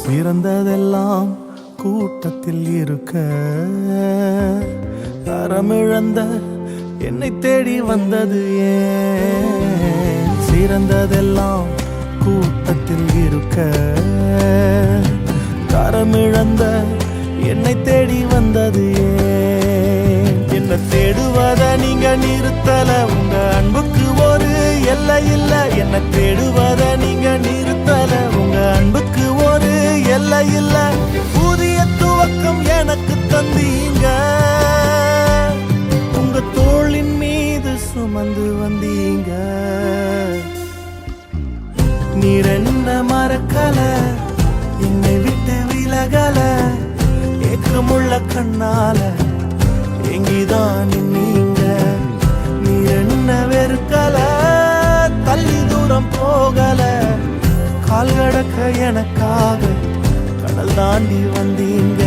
பிறந்ததெல்லாம் கூட்டத்தில் இருக்க, தரமிழந்த என்னை தேடி வந்தது ஏன்? சிறந்ததெல்லாம் கூட்டத்தில் இருக்க, தரமிழந்த என்னை தேடி வந்தது ஏன்? என்ன தேடுவத நீங்க நிறுத்தல, உங்க அன்புக்கு ஒரு எல்லை இல்ல. என்ன தேடுவத நீங்க நிறுத்தல, உங்க அன்புக்கு ஒரு எல்லை இல்ல. புதிய துவக்கம் எனக்கு தந்தீங்க, உங்க தோளின் மீது சுமந்து வந்தீங்க. நீர் என்ன மறக்கல, என்னை விட்டு விலகல, ஏக்கமுள்ள கண்ணால எங்கிதான் நீங்க. நீர் என்ன வெறுக்கல, தள்ளி தூரம் போகல, கால் கடக்க எனக்காக கடல் தாண்டி வந்தீங்க.